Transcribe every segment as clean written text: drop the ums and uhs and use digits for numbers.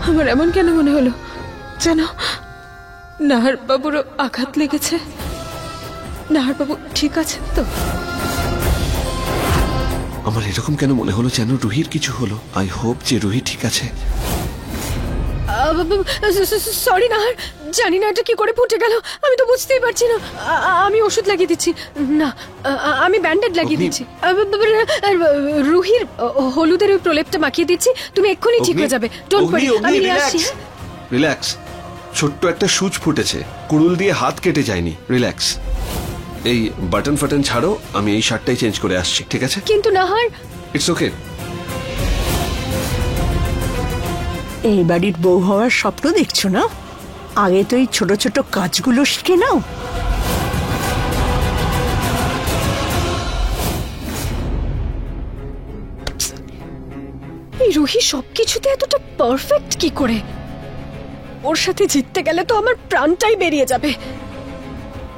আমার এমন কেন মনে হলো যেন নাহার বাবুরও আঘাত লেগেছে? নাহার বাবু ঠিক আছেন তো? আমার এরকম কেন মনে হলো যেন রুহির কিছু হলো। আই হোপ যে রুহি ঠিক আছে। সরি নাহার, জানি না এটা কি করে ফুটে গেল, আমি তো বুঝতেই পারছি না। আমি ওষুধ লাগিয়ে দিচ্ছি। না, আমি ব্যান্ডেড লাগিয়ে দিচ্ছি। রুহির হলুদের ওই প্রলেপটা মাখিয়ে দিচ্ছি, তুমি এক্ষুনি ঠিক হয়ে যাবে। ডোন্ট ওয়ারি, আমি নিয়ে আসছি। রিল্যাক্স, ছোট্ট একটা সূচ ফুটেছে, কুড়ুল দিয়ে হাত কেটে যায়নি। রিল্যাক্স। এই বাটন ফাটন ছাড়ো, আমি এই শার্টটাই চেঞ্জ করে আসছি, ঠিক আছে? কিন্তু নাহার। It's okay. এই বাড়ির বউ হওয়ার স্বপ্ন দেখছো না? আগে তো এই ছোট ছোট কাজগুলো শিখে নাও। এই রুহি সবকিছুতে এতটা পারফেক্ট কি করে? ওর সাথে জিততে গেলে তো আমার প্রাণটাই বেরিয়ে যাবে।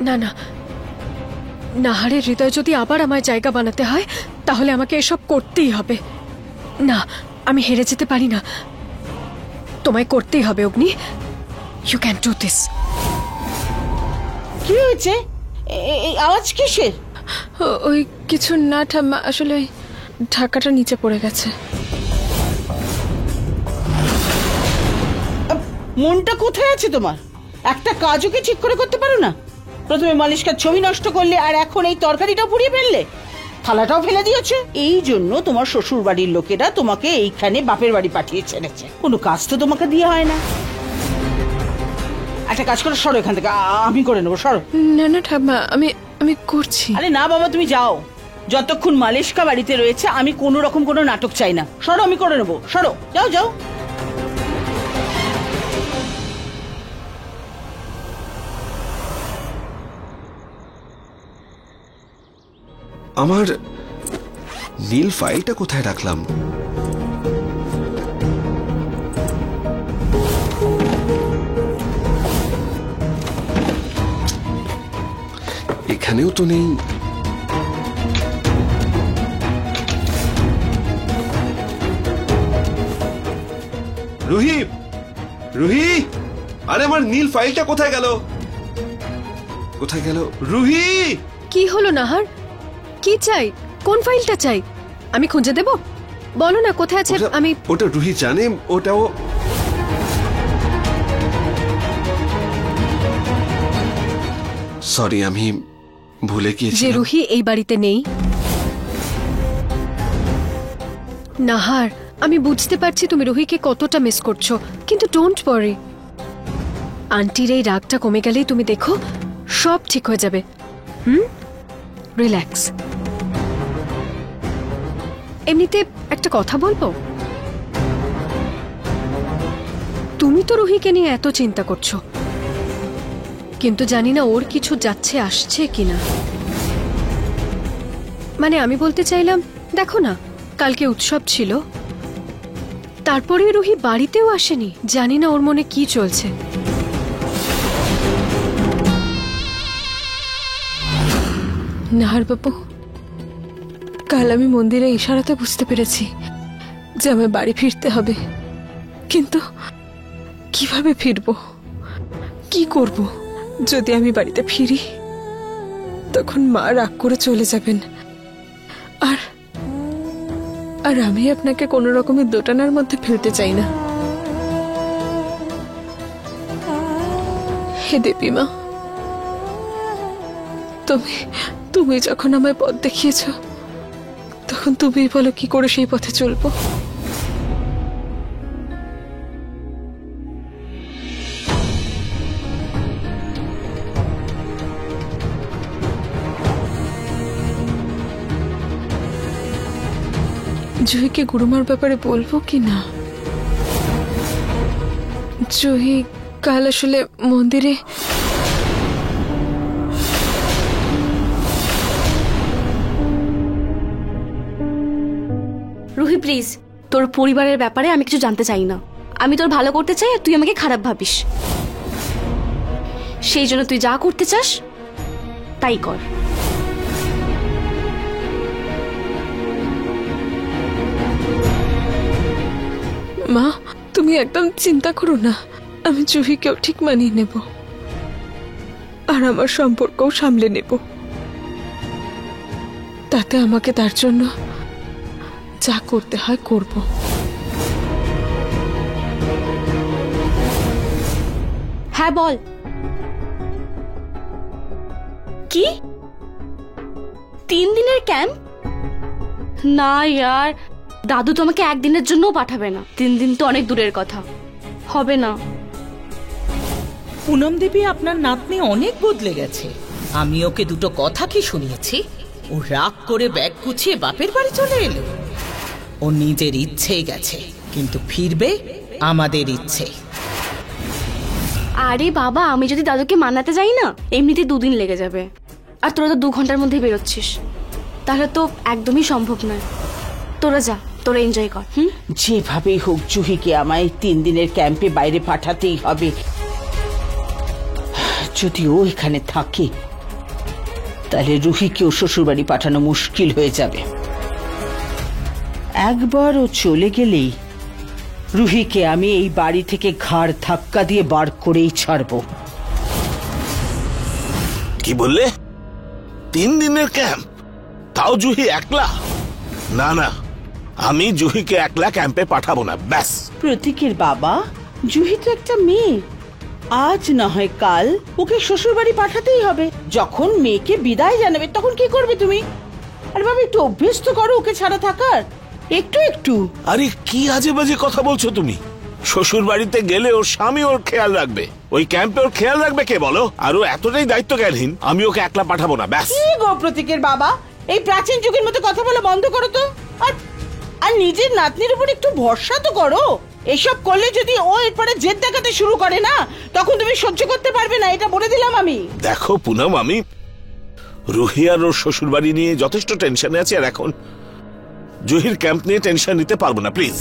না না, নাহারের হৃদয় যদি আবার আমার জায়গা বানাতে হয় তাহলে আমাকে এসব করতেই হবে। না, আমি হেরে যেতে পারি না, তোমায় করতেই হবে Agni. You can do this. কি হয়েছে? এই আওয়াজ কিসের? ওই কিছু না ঠাম্মা, আসলে ঢাকাটা নিচে পড়ে গেছে। মনটা কোথায় আছে তোমার? একটা কাজও কি ঠিক করে করতে পারো না? প্রথমে মালিশকার ছবি নষ্ট করলে, আর এখন এই তরকারিটা পুড়িয়ে ফেললে, থালাটাও ফেলে দিয়েছে। এই জন্য তোমার শ্বশুর বাড়ির লোকেরা তোমাকে এইখানে বাপের বাড়ি পাঠিয়ে ছেড়েছে। কোনো কাজ তো তোমাকে দিয়ে হয় না। একটা কাজ করো, সরো এখান থেকে, আমি করে নেবো, সরো। না না ঠাম্মা, আমি করছি। আরে না বাবা, তুমি যাও। যতক্ষণ মালিশকা বাড়িতে রয়েছে আমি কোনো রকম কোনো নাটক চাই না। সরো, আমি করে নেবো, সরো, যাও যাও। আমার নীল ফাইলটা কোথায় রাখলাম? এখানেও তো নেই। রুহি, রুহি, আরে আমার নীল ফাইলটা কোথায় গেল? কোথায় গেল রুহি? কি হলো নাহার? কি চাই? কোন ফাইলটা চাই? আমি খুঁজে দেব? বলো না কোথায় আছে। আমি ওটা রুহি জানে, ওটাও। সরি, আমি ভুলে গিয়েছি যে রুহি এই বাড়িতে নেই। নাহার, আমি বুঝতে পারছি তুমি রুহিকে কতটা মিস করছো, কিন্তু ডোন্ট ওয়ারি। আন্টির এই রাগটা কমে গেলেই তুমি দেখো সব ঠিক হয়ে যাবে। রিল্যাক্স। এমনিতে একটা কথা বলবো? তুমি তো রুহিকে নিয়ে এত চিন্তা করছো, কিন্তু জানি না ওর কিছু যাচ্ছে আসছে কিনা। মানে আমি বলতে চাইলাম, দেখো না কালকে উৎসব ছিল, তারপরে রুহি বাড়িতেও আসেনি। জানি না ওর মনে কি চলছে। নাহার বাবু, কাল আমি মন্দিরে ইশারাতে বুঝতে পেরেছি যে আমার বাড়ি ফিরতে হবে, কিন্তু কিভাবে ফিরবো, কি করব? যদি আমি বাড়িতে ফিরি তখন মা রাগ করে চলে যাবেন, আর আর আমি আপনাকে কোনো রকমের দোটানার মধ্যে ফেলতে চাই না। হে দেবী মা, তুমি যখন আমায় পথ দেখিয়েছ, তখন তুমি বলো কি করে সেই পথে চলবো। জুহিকে গুরুমার ব্যাপারে বলবো কি না? জুহি কাল আসলে মন্দিরে রুহি প্লিজ, তোর পরিবারের ব্যাপারে আমি কিছু জানতে চাই না। আমি তোর ভালো করতে চাই আর তুই আমাকে খারাপ ভাবিস। সেই জন্য তুই যা করতে চাস তাই কর। মা, তুমি একদম চিন্তা করো না, আমি জুহিকেও ঠিক মানিয়ে নেব আর আমার সম্পর্কও সামলে নেব। তাতে আমাকে তার জন্য যা করতে হয় করব। হ্যাঁ বল। কি 3 দিনের ক্যাম্প? না ইয়ার, দাদু তো আমাকে একদিনের জন্যও পাঠাবে না। 3 দিন তো অনেক দূরের কথা, হবে না। পুনম দেবী, আপনার নাতনি অনেক বদলে গেছে। আমি ওকে দুটো কথা কি শুনিয়েছি, ও রাগ করে ব্যাগ গুছিয়ে বাপের বাড়ি চলে এলো। ও নিজের ইচ্ছেই গেছে, কিন্তু ফিরবে আমাদের ইচ্ছে। আরে বাবা, আমি যদি দাদুকে মানাতে যাই না, এমনিতে 2 দিন লেগে যাবে। আর তোরা তো 2 ঘন্টার মধ্যে বেরোচ্ছিস, তাহলে তো একদমই সম্ভব নয়। তোরা যা, তোরা এনজয় কর। যেভাবেই হোক জুহিকে আমায় 3 দিনের ক্যাম্পে বাইরে পাঠাতেই হবে। যদি ও এখানে থাকে তাহলে রুহিকেও শ্বশুরবাড়ি পাঠানো মুশকিল হয়ে যাবে। একবার ও চলে গেলেই রুহিকে আমি এই বাড়ি থেকে ঘাড় ধাক্কা দিয়ে বার করেই ছাড়বো। কি বললে? 3 দিনের ক্যাম্প, তাও জুহি একলা? না না, আমি জুহিকে একলা ক্যাম্পে পাঠাবো না। ব্যাস। প্রতীকের বাবা, জুহি তো একটা মেয়ে, আজ না হয় কাল ওকে শ্বশুর বাড়ি পাঠাতেই হবে। যখন মেয়েকে বিদায় জানাবে তখন কি করবে তুমি? আর বাবা, একটু অভ্যেস তো করো ওকে ছাড়া থাকার, একটু একটু। আরে কি আজে বাজে কথা বলছো তুমি? শ্বশুর বাড়িতে গেলে ওর স্বামী ওর খেয়াল রাখবে, ওই ক্যাম্পে ওর খেয়াল রাখবে কে বলো? আর ও এতটাই দায়িত্বজ্ঞানহীন, আমি ওকে একলা পাঠাবো না। ব্যাস। কি গো প্রতীকের বাবা, এই প্রাচীন যুগের মতো কথা বলা বন্ধ করো তো। আর নিজের নাতনির উপর একটু ভরসা তো করো। এসব করলে যদি ও এরপরে জেদ দেখাতে শুরু করে না, তখন তুমি সহ্য করতে পারবে না, এটা বলে দিলাম আমি। দেখো পুনম, আমি রুহি আর ওর শ্বশুর বাড়ি নিয়ে যথেষ্ট টেনশনে আছি, আর এখন জুহির ক্যাম্প নিয়ে টেনশন নিতে পারবো না, প্লিজ।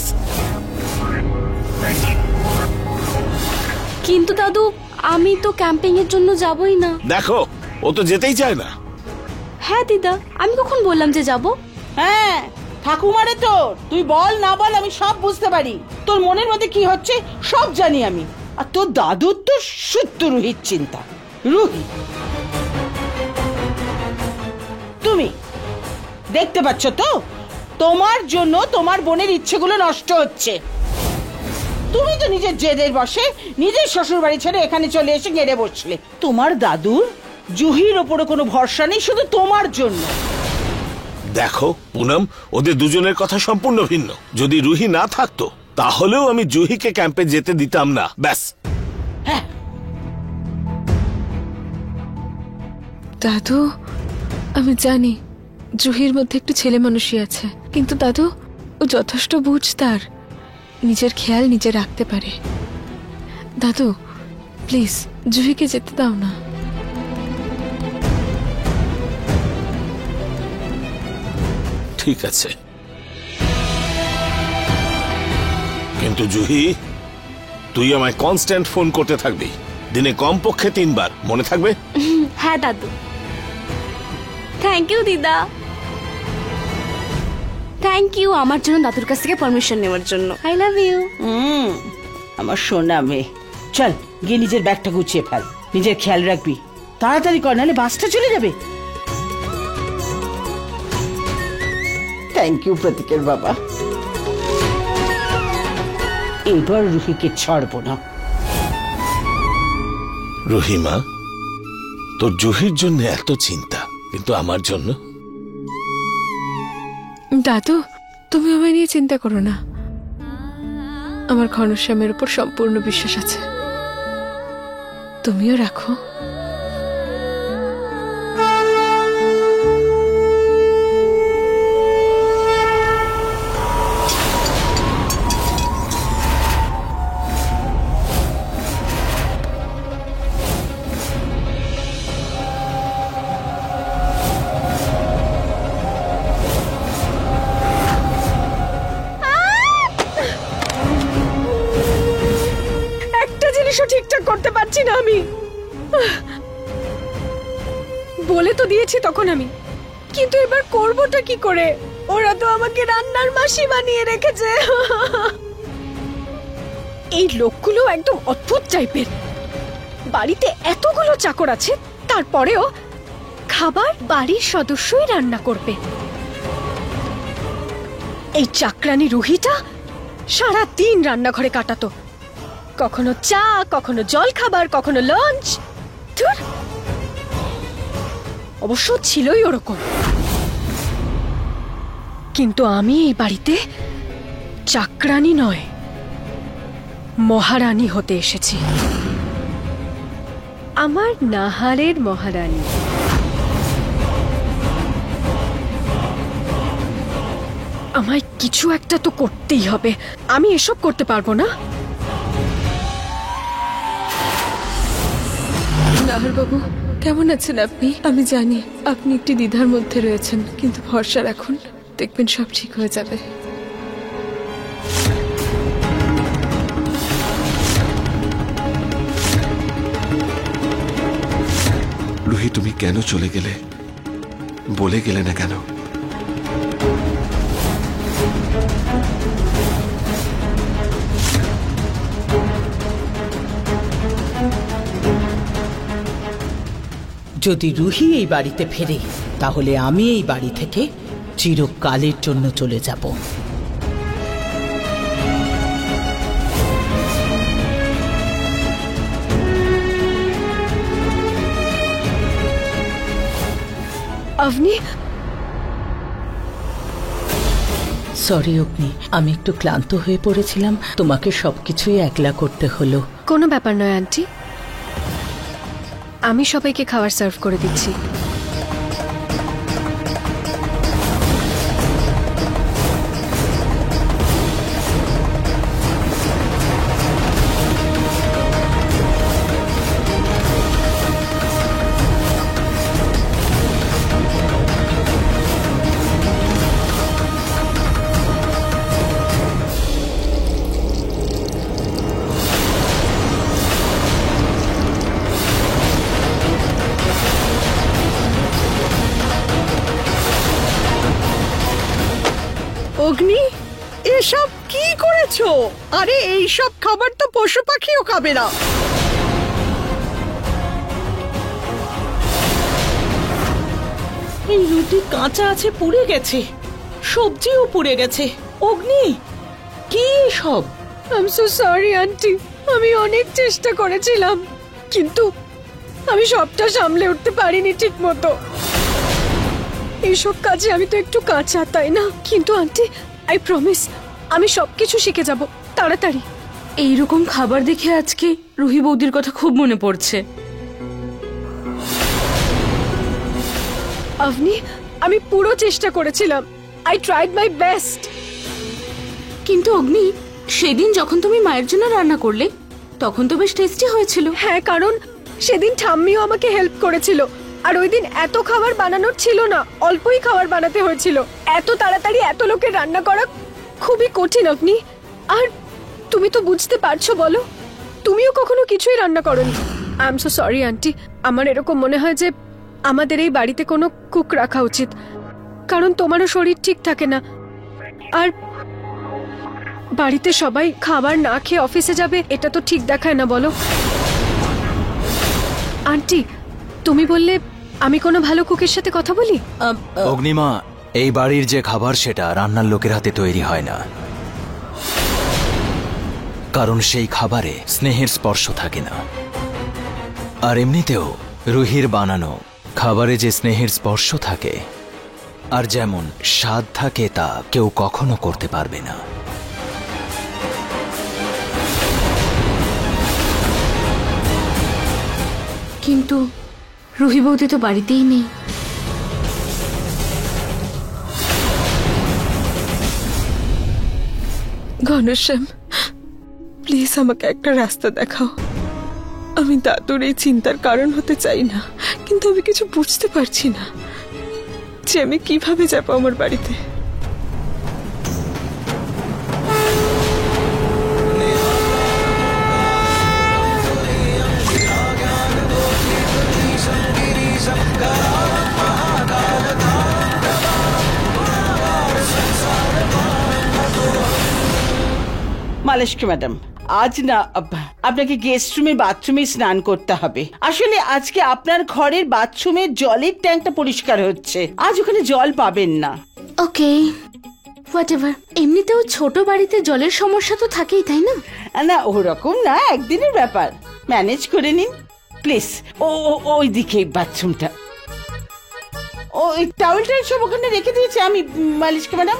কিন্তু দাদু, আমি তো ক্যাম্পিং এর জন্য যাবই না। দেখো, ও তো যেতেই চায় না। হ্যাঁ দিদা, আমি কখন বললাম যে যাব? হ্যাঁ, ঠাকুমারে তোর, তুই বল না বল আমি সব বুঝতে পারি। তোর মনের মধ্যে কি হচ্ছে সব জানি আমি। আর তোর দাদুর তো শুদ্ধ রুহির চিন্তা। রুহি, তুমি দেখতে পাচ্ছ তো তোমার জন্য তোমার বোনের ইচ্ছেগুলো নষ্ট হচ্ছে। তুমি তো নিজের জেদের বসে নিজের শ্বশুর বাড়ি ছেড়ে এখানে চলে এসে গেড়ে বসলে। তোমার দাদুর জুহির ওপরে কোনো ভরসা নেই শুধু তোমার জন্য। দেখো পুনম, ওদের দুজনের কথা সম্পূর্ণ ভিন্ন। যদি রুহি না থাকতো তাহলেও আমি জুহিকে ক্যাম্পে যেতে দিতাম না। ব্যাস। হ্যাঁ দাদু, আমি জানি জুহির মধ্যে একটু ছেলে মানুষই আছে, কিন্তু দাদু ও যথেষ্ট বুঝতার, নিজের খেয়াল নিজে রাখতে পারে। দাদু প্লিজ জুহিকে যেতে দাও না। ঠিক আছে, কিন্তু জুহি, তুই আমায় কনস্ট্যান্ট ফোন করতে থাকবি, দিনে কমপক্ষে 3 বার, মনে থাকবে? হ্যাঁ দাদু। থ্যাংক ইউ দিদা, থ্যাংক ইউ আমার জন্য দাদুর কাছ থেকে পারমিশন নেওয়ার জন্য। I love you. আমার সোনা মেয়ে, চল গিয়ে নিজের ব্যাগটা গুছিয়ে ফেল, নিজের খেয়াল রাখবি, তাড়াতাড়ি কর, নাহলে বাসটা চলে যাবে। থ্যাংক ইউ প্রতীকের বাবা। এবার রুহিকে ছাড়বো না। রুহিমা, তোর জুহির জন্য এত চিন্তা, কিন্তু আমার জন্য? দাদু তুমি আমায় নিয়ে চিন্তা করো না, আমার ঘনশ্যামের উপর সম্পূর্ণ বিশ্বাস আছে, তুমিও রাখো। জিনিসও ঠিকঠাক করতে পারছি না আমি। বলে তো দিয়েছি তখন আমি, কিন্তু এবার করবোটা কি করে? ওরা তো আমাকে রান্নার মাসি বানিয়ে রেখেছে। এই লোকগুলো একদম অদ্ভুত টাইপের। বাড়িতে এতগুলো চাকর আছে, তারপরেও খাবার বাড়ির সদস্যই রান্না করবে। এই চাকরানি রুহিটা সারা দিন রান্নাঘরে কাটাতো, কখনো চা, কখনো জল খাবার, কখনো লাঞ্চ। অবশ্য ছিলই ওরকম, কিন্তু আমি এই বাড়িতে চাকরানি নয়, মহারানী হতে এসেছি। আমার নাহারের মহারানী। আমায় কিছু একটা তো করতেই হবে, আমি এসব করতে পারবো না। নাহার বাবু, কেমন আছেন আপনি? আমি জানি আপনি একটি দ্বিধার মধ্যে রয়েছেন, কিন্তু ভরসা রাখুন, দেখবেন সব ঠিক হয়ে যাবে। রুহি, তুমি কেন চলে গেলে? বলে গেলে না কেন? যদি রুহি এই বাড়িতে ফেরে, তাহলে আমি এই বাড়ি থেকে চিরকালের জন্য চলে যাব। আপনি সরি অগ্নি, আমি একটু ক্লান্ত হয়ে পড়েছিলাম, তোমাকে সবকিছুই একলা করতে হলো। কোনো ব্যাপার নয় আন্টি, আমি সবাইকে খাবার সার্ভ করে দিচ্ছি। অগ্নি, এসব কি করেছো? আরে এই সব খাবার তো পশু পাখিও খাবে না। এই রুটি কাঁচা আছে, পুড়ে গেছে, সবজিও পুড়ে গেছে। অগ্নি, কি সব? I am so sorry aunty, আমি অনেক চেষ্টা করেছিলাম, কিন্তু আমি সবটা সামলে উঠতে পারিনি ঠিক মতো। এইসব কাজে আমি তো একটু কাঁচা, তাই না? কিন্তু আন্টি, আই প্রমিস আমি সবকিছু শিখে যাব তাড়াতাড়ি। এইরকম খাবার দেখে আজকে রুহি বৌদির কথা খুব মনে পড়ছে। আপনি, আমি পুরো চেষ্টা করেছিলাম, আই ট্রাইড মাই বেস্ট। কিন্তু অগ্নি, সেদিন যখন তুমি মায়ের জন্য রান্না করলে তখন তো বেশ টেস্টি হয়েছিল। হ্যাঁ, কারণ সেদিন ঠাম্মিও আমাকে হেল্প করেছিল, আর ওই দিন এত খাবার বানানোর ছিল না, অল্পই খাবার বানাতে হয়েছিল। এত তাড়াতাড়ি এত লোকের রান্না করা খুবই কঠিন আপনি। আর তুমি তো বুঝতে পারছো, বলো, তুমিও কখনো কিছুই রান্না করোনি। I am so sorry aunty, আমার এরকম মনে হয় যে আমাদের এই বাড়িতে কোনো কুক রাখা উচিত, কারণ তোমারও শরীর ঠিক থাকে না, আর বাড়িতে সবাই খাবার না খেয়ে অফিসে যাবে, এটা তো ঠিক দেখায় না, বলো। আন্টি, তুমি বললে আমি কোনো ভালো কুকের সাথে কথা বলি। অগ্নিমা, এই বাড়ির যে খাবার সেটা রান্নার লোকের হাতে তৈরি হয় না, কারণ সেই খাবারে স্নেহের স্পর্শ থাকে না। আর এমনিতেও রুহির বানানো খাবারে যে স্নেহের স্পর্শ থাকে আর যেমন স্বাদ থাকে তা কেউ কখনো করতে পারবে না। কিন্তু রুহি বৌদি তো বাড়িতেই নেই। ঘনশ্যাম, প্লিজ আমাকে একটা রাস্তা দেখাও। আমি দাদুর এই চিন্তার কারণ হতে চাই না, কিন্তু আমি কিছু বুঝতে পারছি না যে আমি কিভাবে যাবো আমার বাড়িতে। মালিশকা ম্যাডাম, আজ না আপনাকে গেস্ট রুমে বাথরুমে স্নান করতে হবে। আসলে আজকে আপনার ঘরের বাথরুমের জলের ট্যাঙ্কটা পরিষ্কার হচ্ছে, আজ ওখানে জল পাবেন না। ওকে, হোয়াট এভার। এমনিতেও ছোট বাড়িতে জলের সমস্যা তো থাকেই, তাই না? না ওরকম না, একদিনের ব্যাপার, ম্যানেজ করে নিন প্লিজ। ওই দিকে বাথরুমটা, ওই টাওয়েলটা সব ওখানে রেখে দিয়েছি আমি মালিশকা ম্যাডাম।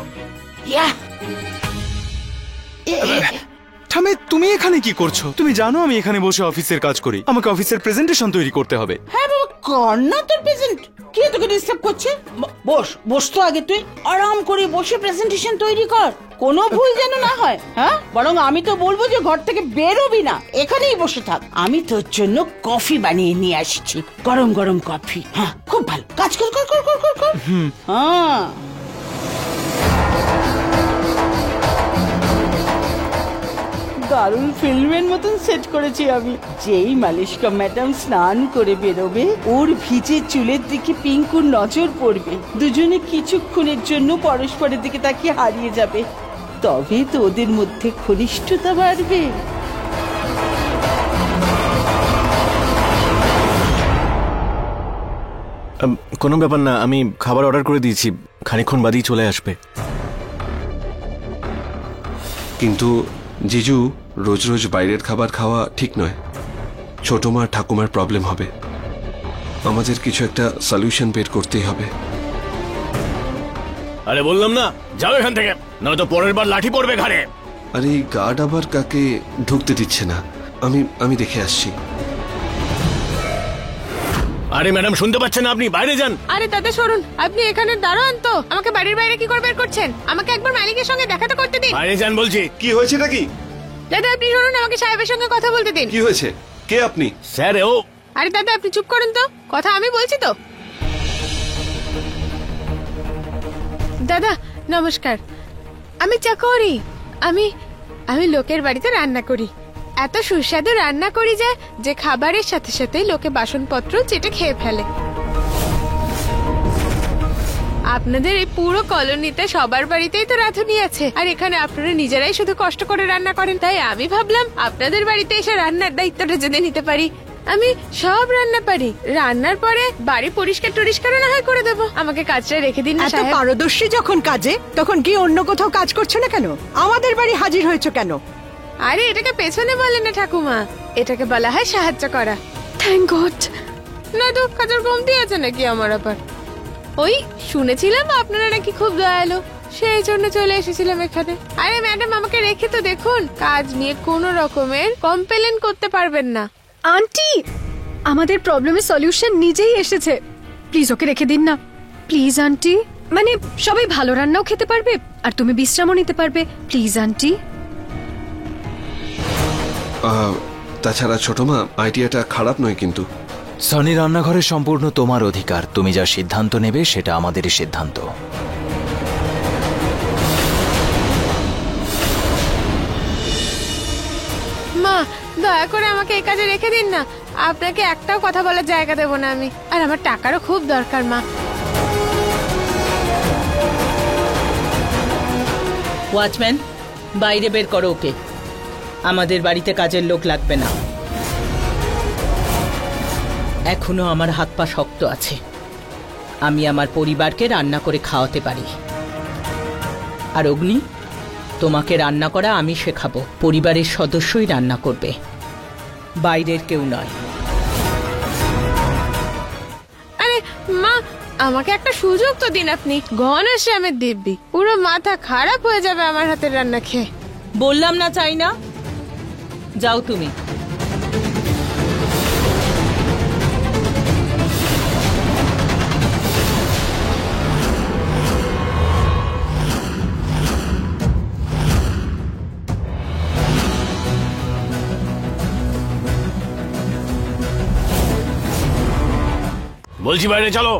থামে, তুমি এখানে কি করছো? তুমি জানো আমি এখানে বসে অফিসের কাজ করি, আমাকে অফিসের প্রেজেন্টেশন তৈরি করতে হবে। হ্যাঁ বাবা, কর না তোর প্রেজেন্ট, কে তোকে ডিস্টার্ব করছে? বস বস তো আগে, তুই আরাম করে বসে প্রেজেন্টেশন তৈরি কর, কোনো ভুল যেন না হয়। হ্যাঁ, বরং আমি তো বলবো যে ঘর থেকে বেরোবি না, এখানেই বসে থাক। আমি তোর জন্য কফি বানিয়ে নিয়ে আসছি, গরম গরম কফি। হ্যাঁ, খুব ভালো কাজ কর কর কর কর কর কর। হ্যাঁ, দারুণ ফিল্মের মতন সেট করেছি আমি। যেই মালিশকা ম্যাডাম স্নান করে বেরোবে, ওর ভিজে চুলের দিকে পিঙ্কুর নজর পড়বে, দুজনে কিছুক্ষণের জন্য পরস্পরের দিকে তাকিয়ে হারিয়ে যাবে, তবে তো ওদের মধ্যে ঘনিষ্ঠতা বাড়বে। কোনো ব্যাপার না, আমি খাবার অর্ডার করে দিয়েছি, খানিকক্ষণ বাদেই চলে আসবে। কিন্তু জিজু, রোজ রোজ বাইরের খাবার খাওয়া ঠিক নয়। ছোট মা ঠাকুমার প্রবলেম হবে, আমাদের কিছু একটা সলিউশন বের করতেই হবে। আরে বললাম না, যাও এখান থেকে, নয়তো পরের বার লাঠি পড়বে ঘাড়ে। আরে এই গার্ড আবার কাকে ঢুকতে দিচ্ছে না, আমি দেখে আসছি। আরে ম্যাডাম, শুনতে পাচ্ছেন না আপনি? বাইরে যান। আরে দাদা সরুন, আপনি এখানে দাঁড়ান তো, আমাকে বাড়ির বাইরে কি করে বের করছেন? আমাকে একবার মালিকের সঙ্গে দেখা তো করতে দিন। বাইরে যান বলছি। কি হয়েছে নাকি? দাদা আপনি শুনুন, আমাকে সাহেবের সঙ্গে কথা বলতে দিন। কি হয়েছে? কে আপনি? স্যার ও। আরে দাদা আপনি চুপ করুন তো, কথা আমি বলছি তো। দাদা নমস্কার, আমি চাকরি, আমি লোকের বাড়িতে রান্না করি। এত সুস্বাদু রান্না করি যে খাবারের সাথে সাথে লোকে বাসনপত্র চেটে খেয়ে ফেলে। আপনাদের এই পুরো কলোনিতে সবার বাড়িতেই তো রাঁধুনি আছে, আর এখানে আপনারা নিজেরাই শুধু কষ্ট করে রান্না করেন, তাই আমি ভাবলাম আপনাদের বাড়িতে এসে রান্নার দায়িত্বটা যদি নিতে পারি। আমি সব রান্না পারি, রান্নার পরে বাড়ি পরিষ্কার টরিষ্কারও না হয় করে দেবো। আমাকে কাজটা রেখে দিন না এত সাহেব। পারদর্শী যখন কাজে, তখন কি অন্য কোথাও কাজ করছো না কেন? আমাদের বাড়ি হাজির হয়েছো কেন? আরে এটাকে পেছনে বলে না ঠাকুমা, এটাকে বলা হয় সাহায্য করা। Thank god. না তো কাজের কমতি আছে নাকি আমার আবার? ওই শুনেছিলাম আপনারা নাকি খুব দয়ালু, সেই জন্য চলে এসেছিলাম এখানে। আরে ম্যাডাম আমাকে রেখে তো দেখুন, কাজ নিয়ে কোনো রকমের কমপ্লেন করতে পারবেন না। আন্টি, আমাদের প্রবলেমের সলিউশন নিজেই এসেছে, প্লিজ ওকে রেখে দিন না প্লিজ আন্টি। মানে সবাই ভালো রান্নাও খেতে পারবে আর তুমি বিশ্রামও নিতে পারবে, প্লিজ আন্টি। তাছাড়া ছোট মা, আইডিয়াটা খারাপ নয় কিন্তু। সনি, রান্নাঘরে সম্পূর্ণ তোমার অধিকার, তুমি যা সিদ্ধান্ত নেবে সেটা আমাদেরই সিদ্ধান্ত। মা দয়া করে আমাকে এই কাজে রেখে দিন না, আপনাকে একটাও কথা বলার জায়গা দেবো না আমি, আর আমার টাকারও খুব দরকার মা। ওয়াচম্যান, বাইরে বের করো ওকে, আমাদের বাড়িতে কাজের লোক লাগবে না। এখনো আমার হাত পা শক্ত আছে, আমি আমার পরিবারকে রান্না করে খাওয়াতে পারি। আর অগ্নি, তোমাকে রান্না করা আমি শেখাবো, পরিবারের সদস্যই রান্না করবে, বাইরের কেউ নয়। আরে মা, আমাকে একটা সুযোগ তো দিন আপনি। ঘনশ্যামের দিব্যি, পুরো মাথা খারাপ হয়ে যাবে আমার হাতের রান্না খেয়ে। বললাম না চাই না, যাও তুমি। বলছি বাইরে চলো।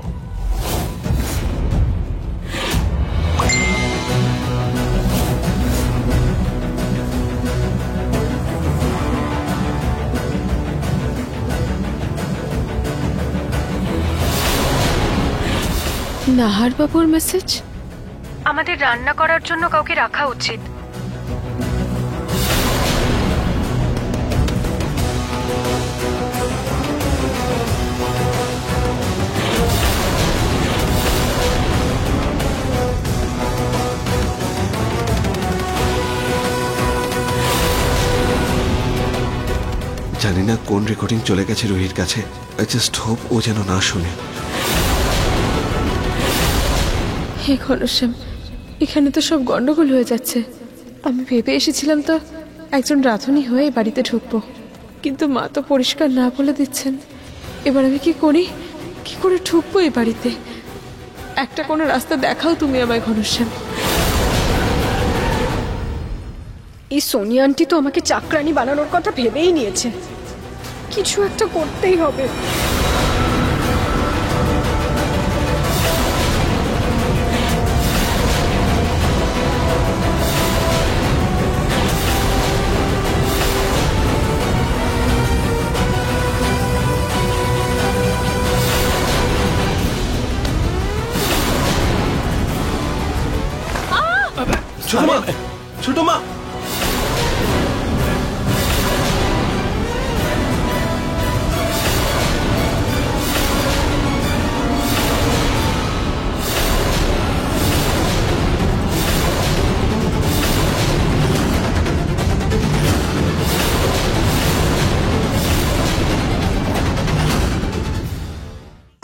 নাহার বাবুর মেসেজ। আমাদের রান্না করার জন্য কাউকে রাখা উচিত। জানি না কোন রেকর্ডিং চলে গেছে রুহির কাছে। আই জাস্ট হোপ ও যেন না শুনে। হে ঘনশ্যাম, এখানে তো সব গন্ডগোল হয়ে যাচ্ছে। আমি ভেবে এসেছিলাম তো একজন রাঁধুনি হয়ে এই বাড়িতে ঢুকবো, কিন্তু মা তো পরিষ্কার না বলে দিচ্ছেন। এবার আমি কি করি? কি করে ঢুকবো এই বাড়িতে? একটা কোনো রাস্তা দেখাও তুমি আমায় ঘনশ্যাম। এই সোনিয়া আন্টি তো আমাকে চাকরানি বানানোর কথা ভেবেই নিয়েছে। কিছু একটা করতেই হবে। ছোট মা, ছোট মা।